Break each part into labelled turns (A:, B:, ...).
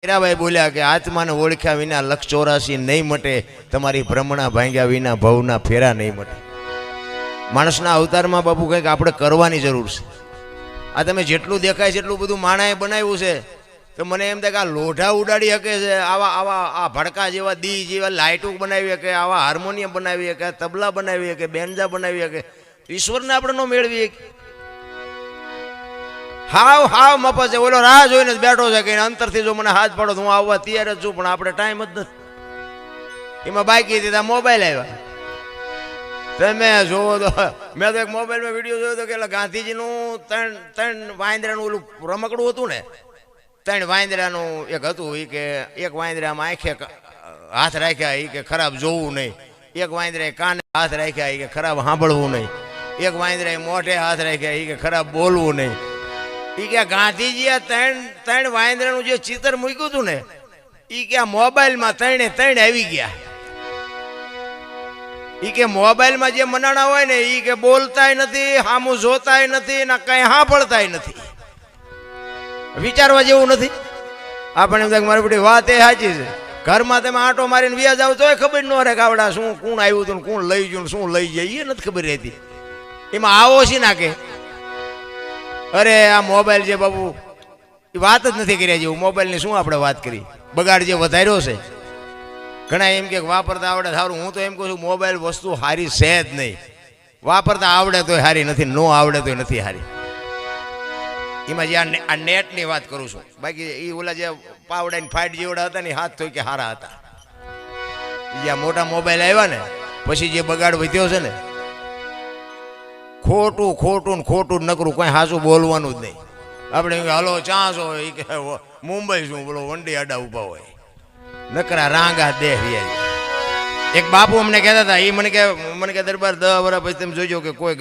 A: મીરાબાઈ બોલ્યા કે આત્માને ઓળખ્યા વિના 184 નહીં મટે, તમારી ભ્રમણા ભાંગ્યા વિના ભવના ફેરા નહીં મટે. માણસના અવતારમાં બાપુ કંઈક આપણે કરવાની જરૂર છે. આ તમે જેટલું દેખાય છે એટલું બધું માણાએ બનાવ્યું છે, તો મને એમ થાય કે આ લોઢા ઉડાડી શકે છે, આવા આવા આ ભડકા જેવા દી જેવા લાઇટો બનાવી શકે, આવા હાર્મોનિયમ બનાવી શકે, તબલા બનાવી શકે, બેન્જા બનાવી શકે, ઈશ્વરને આપણે ન મેળવીએ. હાવ હાવ મફત છે. ઓલો રાહ જોઈને જ બેઠો છે કે અંતરથી જો મને હાથ પાડો તો હું આવવા તૈયાર જ છું, પણ આપણે ટાઈમ જ નથી. એમાં બાકી દીધા મોબાઈલ આવ્યા. તમે જોવો તો મેં તો એક મોબાઈલમાં વિડીયો જોયો હતો કે ગાંધીજીનું ત્રણ વાંદરાનું ઓલું રમકડું હતું ને, 3 વાંદરાનું એક હતું. એ કે એક વાંદરામાં આંખે હાથ રાખ્યા, એ કે ખરાબ જોવું નહીં. એક વાંદરાએ કાને હાથ રાખ્યા, એ કે ખરાબ સાંભળવું નહીં. એક વાંદરાએ મોઢે હાથ રાખ્યા, એ કે ખરાબ બોલવું નહીં. એ કે ગાંધીજીએ ત્રણ વાંદરાનું જે ચિત્ર મૂક્યું હતું ને, એ કે આ મોબાઈલમાં 3 આવી ગયા. એ કે મોબાઈલમાં જે મનાણા હોય ને, એ કે બોલતાય નથી, સામું જોતાય નથી, ને કઈ સાંભળતાય નથી. વિચારવા જેવું નથી. આપણે એમ થાય મારી બધી વાત એ સાચી છે. ઘરમાં તમે આંટો મારીને વ્યાજ આવ તોય ખબર ન રહે કે આવડા શું કોણ આવ્યું હતું, કોણ લઈ ગયું, શું લઈ જાય, એ નથી ખબર રહેતી. એમાં આવો છે ના કે અરે આ મોબાઈલ જે બાબુ એ વાત જ નથી કર્યા જેવું. મોબાઈલની શું આપણે વાત કરી, બગાડ જે વધાર્યો છે. ઘણા એમ કે વાપરતા આવડે સારું. હું તો એમ કહું છું મોબાઈલ વસ્તુ સારી છે જ નહીં. વાપરતા આવડે તોય સારી નથી, ન આવડે તોય નથી સારી. એમાં જે આ નેટની વાત કરું છું. બાકી એ ઓલા જે પાવડાની ફાઇટ જેવડા હતા ને હાથ તો કે સારા હતા. જ્યાં મોટા મોબાઈલ આવ્યા ને પછી જે બગાડ વધ્યો છે ને, ખોટું ખોટું ખોટું નકરું, કોઈ સાચું બોલવાનું જ નહીં. આપણે હલો ચાંસો એ કે મુંબઈ શું બોલો વંડી આડા ઊભા હોય, નકરા રાંગા દેહ રહ્યા. એક બાપુ અમને કહેતા હતા, એ મને કે દરબાર 10 વર્ષ પછી તમે જોજો કે કોઈ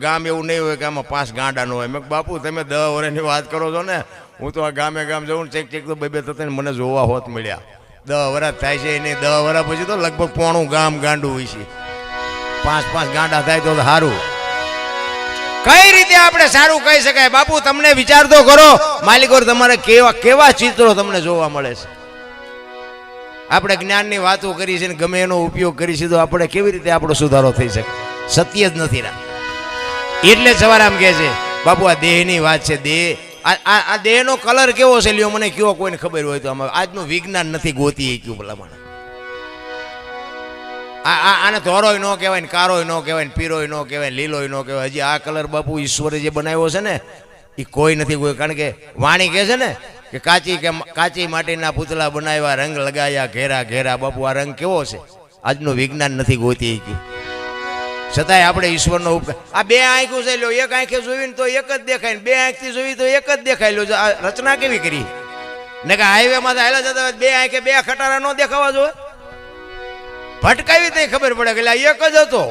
A: ગામ એવું નહીં હોય કે આમાં 5 ગાંડા ન હોય. મેં બાપુ તમે 10 વર્ષની વાત કરો છો ને, હું તો આ ગામે ગામ જઉં ચેક તો 2 થતા ને મને જોવા હોત મળ્યા. 10 વર્ષ થાય છે નહીં, 10 વર્ષ પછી તો લગભગ પોણું ગામ ગાંડું હોય છે. 5 ગાંડા થાય તો સારું. કઈ રીતે આપણે સારું કહી શકાય બાપુ? તમને વિચાર તો કરો માલિકો, તમારે કેવા ચિત્રો તમને જોવા મળે છે. આપણે જ્ઞાનની વાતો કરી છે ને ગમે એનો ઉપયોગ કરી છે તો આપણે કેવી રીતે આપણો સુધારો થઈ શકે? સત્ય જ નથી રહ્યા. એટલે સવારે આમ કહે છે બાપુ આ દેહની વાત છે. દેહ આ દેહનો કલર કેવો છે લ્યો મને કયો, કોઈને ખબર હોય તો. આમાં આજનું વિજ્ઞાન નથી ગોતી ગયું ભલામણ. આને ધોરોય ન કહેવાય, ને કારોય ન કહેવાય, ને પીરોય ન કહેવાય, લીલોય ન કહેવાય. હજી આ કલર બાપુ ઈશ્વરે જે બનાવ્યો છે ને એ કોઈ નથી કોઈ. કારણ કે વાણી કહે છે ને કે કાચી માટીના પૂતળા બનાવ્યા, રંગ લગાયા ઘેરા ઘેરા. બાપુ આ રંગ કેવો છે? આજનું વિજ્ઞાન નથી ગોતી ગયું. છતાંય આપણે ઈશ્વરનો ઉપકાર. આ 2 આંખો છે લ્યો, એક આંખે જોઈને તો એક જ દેખાય, ને 2 આંખથી જોઈ તો એક જ દેખાય લ્યો. આ રચના કેવી કરી ને કે હાઈવેમાં તો હાલા જતા 2 આંખે 2 ખટારા ન દેખાવા જોઈએ? ભટકાવી તો ખબર પડે કે એક જ હતો.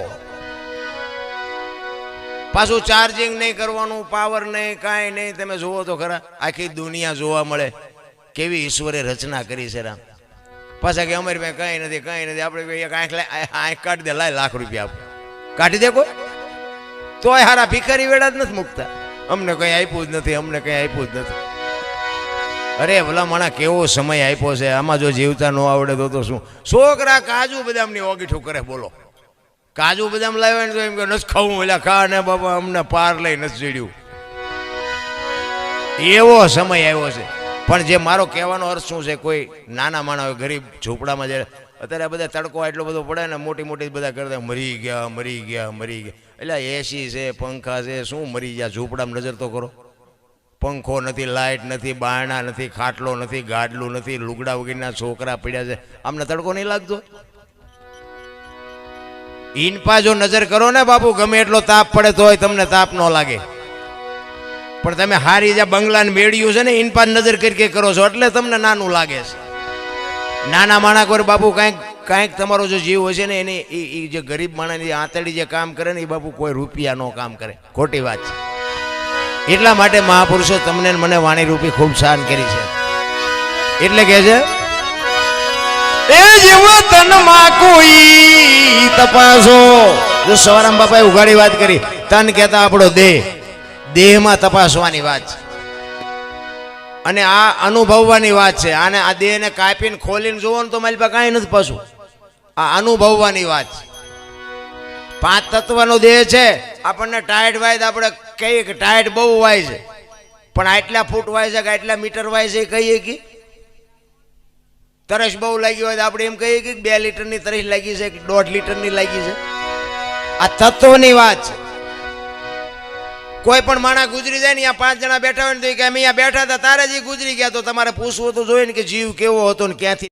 A: પાછું ચાર્જિંગ નહીં કરવાનું, પાવર નહીં, કાંઈ નહીં. તમે જુઓ તો ખરા આખી દુનિયા જોવા મળે. કેવી ઈશ્વરે રચના કરી છે રામ. પાછા કે અમારી પાસે કંઈ નથી, કંઈ નથી. આપણે એક આંખ કાઢી દે, લાય લાખ રૂપિયા આપો, કાઢી દે કોઈ. તોય હારા ભિખારી વેડા જ નથી મૂકતા. અમને કંઈ આપ્યું જ નથી, અમને કંઈ આપ્યું જ નથી. અરે ભલા માણા કેવો સમય આપ્યો છે. આમાં જો જીવતા ન આવડે તો શું? છોકરા કાજુ બદામની ઓગીઠું કરે. બોલો કાજુ બદામ લાવ્યા ને તો એમ કે નથી ખાવું, એટલે ખા ને બાપા અમને પાર લઈ નથી જોડ્યું. એવો સમય આવ્યો છે. પણ જે મારો કહેવાનો અર્થ શું છે, કોઈ નાના માણા હોય ગરીબ ઝૂંપડામાં જાય, અત્યારે બધા તડકો એટલો બધો પડે ને, મોટી મોટી બધા કરતા મરી ગયા મરી ગયા મરી ગયા. એટલે એસી છે, પંખા છે, શું મરી ગયા? ઝૂંપડામાં નજર તો કરો. પંખો નથી, લાઇટ નથી, બારણા નથી, ખાટલો નથી, ગાડલું નથી, લુગડા વગેરેના છોકરા પડ્યા છે. આમને તડકો નહીં લાગતો? ઈનપા જો નજર કરો ને બાપુ, ગમે એટલો તાપ પડે તોય તમને તાપ ન લાગે. પણ તમે હારી જે બંગલાને મેળ્યું છે ને, ઈનપા નજર કરી કરો છો એટલે તમને નાનું લાગે છે. નાના માણા કોઈ બાપુ કાંઈક તમારો જો જીવ હશે ને, એની એ જે ગરીબ માણસની આંતળી જે કામ કરે ને, એ બાપુ કોઈ રૂપિયા નો કામ કરે. ખોટી વાત છે. એટલા માટે મહાપુરુષો તમને મને વાણી રૂપી ખૂબ શાન કરી છે. એટલે કે છે એ જીવતનમાં કોઈ તપાસો. જો સવારામ બાપાએ ઉઘાડી વાત કરી, તન કહેતા આપણો દેહમાં તપાસવાની વાત છે. અને આ અનુભવવાની વાત છે. આને આ દેહને કાપીને ખોલીને જોવો ને તો મારી પાસે કાંઈ નથી પાછું. આ અનુભવવાની વાત છે. 5 તત્વનો દેહ છે. આપણને ટાયર્ડ વાય આપણે કહીએ કે ટાયર્ડ બહુ વાય છે, પણ આટલા ફૂટ વાય છે કે આટલા મીટર વાય છે એ કહીએ કે તરસ બહુ લાગી હોય તો આપણે એમ કહીએ કે 2 લીટરની તરસ લાગી છે કે 1.5 લીટરની લાગી છે. આ તત્વની વાત છે. કોઈ પણ માણસ ગુજરી જાય ને, અહીંયા 5 જણા બેઠા હોય ને તો કે અમે અહીંયા બેઠા હતા તારે જ ગુજરી ગયા, તો તમારે પૂછવું તો જોઈએ ને કે જીવ કેવો હતો ને ક્યાંથી